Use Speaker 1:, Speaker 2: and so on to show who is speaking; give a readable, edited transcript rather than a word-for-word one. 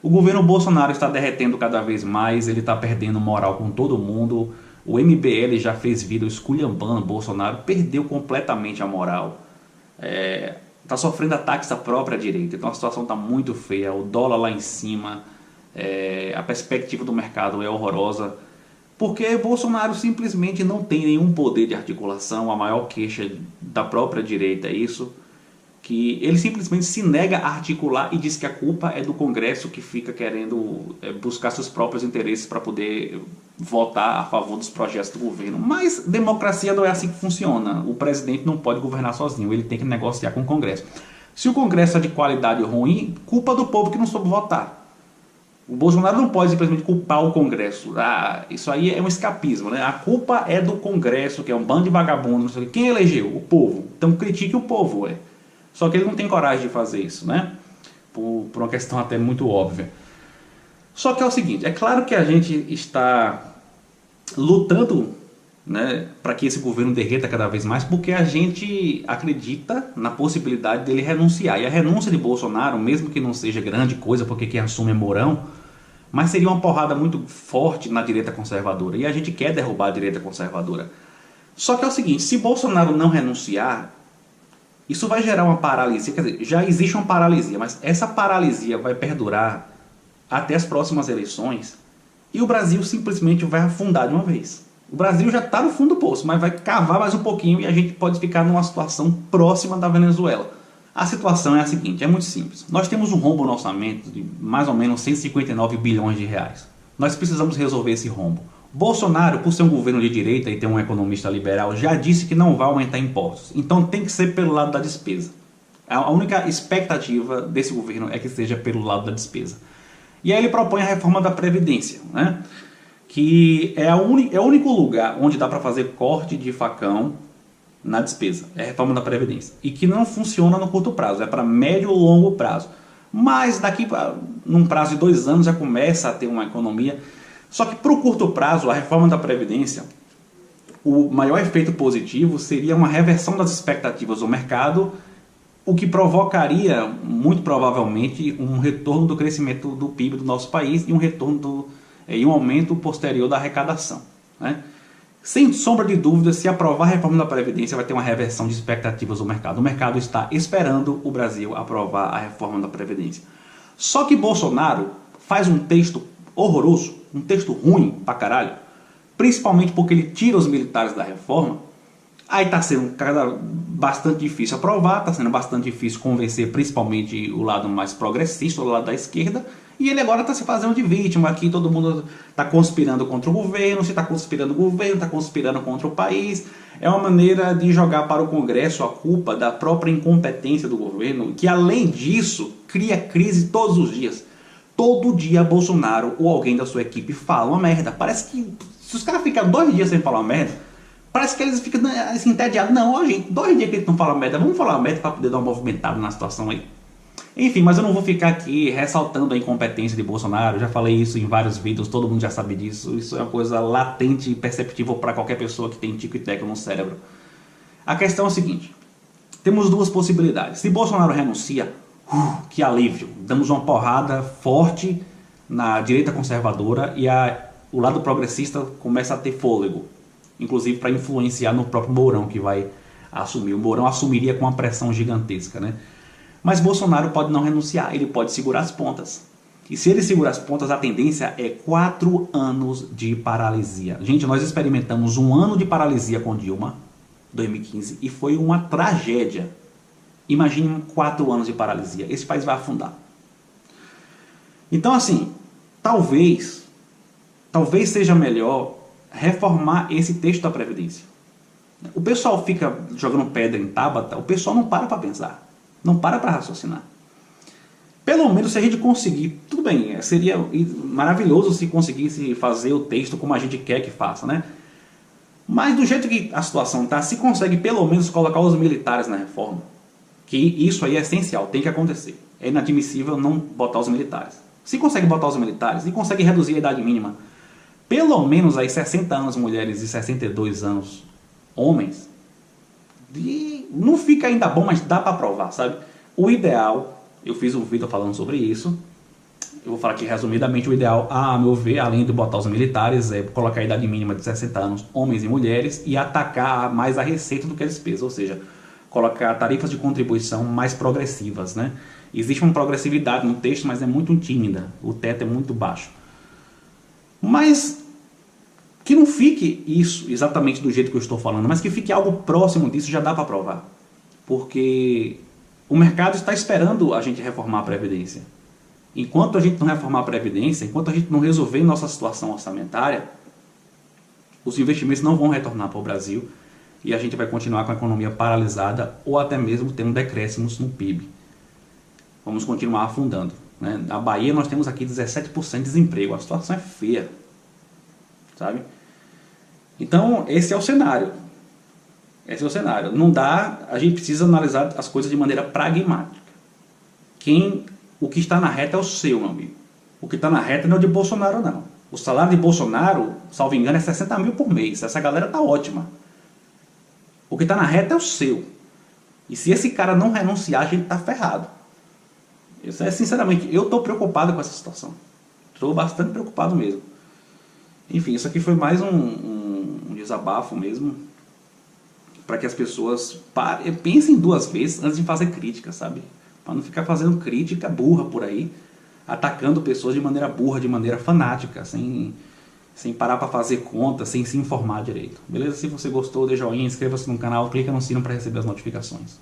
Speaker 1: O governo Bolsonaro está derretendo cada vez mais, ele está perdendo moral com todo mundo. O MBL já fez vídeo esculhambando Bolsonaro, perdeu completamente a moral. Está sofrendo ataques da própria direita, então a situação está muito feia, o dólar lá em cima, a perspectiva do mercado é horrorosa, porque Bolsonaro simplesmente não tem nenhum poder de articulação. A maior queixa da própria direita é isso, que ele simplesmente se nega a articular e diz que a culpa é do Congresso, que fica querendo buscar seus próprios interesses para poder votar a favor dos projetos do governo. Mas democracia não é assim que funciona. O presidente não pode governar sozinho, ele tem que negociar com o Congresso. Se o Congresso é de qualidade ruim, culpa do povo que não soube votar. O Bolsonaro não pode simplesmente culpar o Congresso. Isso aí é um escapismo, né? A culpa é do Congresso, que é um bando de vagabundos. Não sei o quê. Quem elegeu? O povo. Então critique o povo, Só que ele não tem coragem de fazer isso, né? Por uma questão até muito óbvia. Só que é o seguinte, é claro que a gente está lutando, né, para que esse governo derreta cada vez mais, porque a gente acredita na possibilidade dele renunciar. E a renúncia de Bolsonaro, mesmo que não seja grande coisa, porque quem assume é Mourão, mas seria uma porrada muito forte na direita conservadora. E a gente quer derrubar a direita conservadora. Só que é o seguinte, se Bolsonaro não renunciar, isso vai gerar uma paralisia. Quer dizer, já existe uma paralisia, mas essa paralisia vai perdurar até as próximas eleições e o Brasil simplesmente vai afundar de uma vez. O Brasil já está no fundo do poço, mas vai cavar mais um pouquinho e a gente pode ficar numa situação próxima da Venezuela. A situação é a seguinte, é muito simples. Nós temos um rombo no orçamento de mais ou menos 159 bilhões de reais. Nós precisamos resolver esse rombo. Bolsonaro, por ser um governo de direita e ter um economista liberal, já disse que não vai aumentar impostos. Então tem que ser pelo lado da despesa. A única expectativa desse governo é que seja pelo lado da despesa. E aí ele propõe a reforma da Previdência, né? Que é o único lugar onde dá para fazer corte de facão na despesa. É a reforma da Previdência. E que não funciona no curto prazo, é para médio ou longo prazo. Mas daqui num prazo de 2 anos já começa a ter uma economia. Só que para o curto prazo, a reforma da Previdência, o maior efeito positivo seria uma reversão das expectativas do mercado, o que provocaria, muito provavelmente, um retorno do crescimento do PIB do nosso país e um retorno e um aumento posterior da arrecadação, né? Sem sombra de dúvida, se aprovar a reforma da Previdência, vai ter uma reversão de expectativas do mercado. O mercado está esperando o Brasil aprovar a reforma da Previdência. Só que Bolsonaro faz um texto horroroso, um texto ruim pra caralho, principalmente porque ele tira os militares da reforma. Aí está sendo bastante difícil aprovar, está sendo bastante difícil convencer principalmente o lado mais progressista, o lado da esquerda, e ele agora está se fazendo de vítima. Aqui todo mundo está conspirando contra o governo, se está conspirando o governo, está conspirando contra o país. É uma maneira de jogar para o Congresso a culpa da própria incompetência do governo, que além disso cria crise todos os dias. Todo dia Bolsonaro ou alguém da sua equipe fala uma merda. Parece que se os caras ficam 2 dias sem falar uma merda, parece que eles ficam assim, entediados. Não, ó, gente, 2 dias que eles não falam merda, vamos falar merda para poder dar uma movimentada na situação aí. Enfim, mas eu não vou ficar aqui ressaltando a incompetência de Bolsonaro. Eu já falei isso em vários vídeos, todo mundo já sabe disso. Isso é uma coisa latente e perceptível para qualquer pessoa que tem tico e teco no cérebro. A questão é a seguinte, temos 2 possibilidades. Se Bolsonaro renuncia, que alívio, damos uma porrada forte na direita conservadora e o lado progressista começa a ter fôlego, inclusive para influenciar no próprio Mourão, que vai assumir. O Mourão assumiria com uma pressão gigantesca, né? Mas Bolsonaro pode não renunciar, ele pode segurar as pontas. E se ele segurar as pontas, a tendência é 4 anos de paralisia. Gente, nós experimentamos 1 ano de paralisia com Dilma, 2015, e foi uma tragédia. Imagine 4 anos de paralisia, esse país vai afundar. Então assim, talvez seja melhor reformar esse texto da Previdência. O pessoal fica jogando pedra em Tabata, o pessoal não para pensar, não para raciocinar. Pelo menos se a gente conseguir, tudo bem, seria maravilhoso se conseguisse fazer o texto como a gente quer que faça, né? Mas do jeito que a situação está, se consegue pelo menos colocar os militares na reforma, que isso aí é essencial, tem que acontecer. É inadmissível não botar os militares. Se consegue botar os militares e consegue reduzir a idade mínima, pelo menos aí 60 anos mulheres e 62 anos homens, não fica ainda bom, mas dá para provar, sabe? O ideal, eu fiz um vídeo falando sobre isso, eu vou falar aqui resumidamente, o ideal, a meu ver, além de botar os militares, é colocar a idade mínima de 60 anos, homens e mulheres, e atacar mais a receita do que a despesa, ou seja, colocar tarifas de contribuição mais progressivas, né? Existe uma progressividade no texto, mas é muito tímida, o teto é muito baixo. Mas que não fique isso exatamente do jeito que eu estou falando, mas que fique algo próximo disso, já dá para provar. Porque o mercado está esperando a gente reformar a Previdência. Enquanto a gente não reformar a Previdência, enquanto a gente não resolver nossa situação orçamentária, os investimentos não vão retornar para o Brasil e a gente vai continuar com a economia paralisada ou até mesmo tendo decréscimos no PIB. Vamos continuar afundando, né? Na Bahia nós temos aqui 17% de desemprego, a situação é feia, sabe? Então esse é o cenário. Esse é o cenário. Não dá, a gente precisa analisar as coisas de maneira pragmática. O que está na reta é o seu, meu amigo. O que está na reta não é o de Bolsonaro, não. O salário de Bolsonaro, salvo engano, é 60 mil por mês. Essa galera tá ótima. O que está na reta é o seu. E se esse cara não renunciar, a gente tá ferrado. Isso é, sinceramente, eu estou preocupado com essa situação. Estou bastante preocupado mesmo. Enfim, isso aqui foi mais um desabafo mesmo, para que as pessoas pensem duas vezes antes de fazer crítica, sabe? Para não ficar fazendo crítica burra por aí, atacando pessoas de maneira burra, de maneira fanática, sem parar para fazer conta, sem se informar direito. Beleza? Se você gostou, dê joinha, inscreva-se no canal, clica no sino para receber as notificações.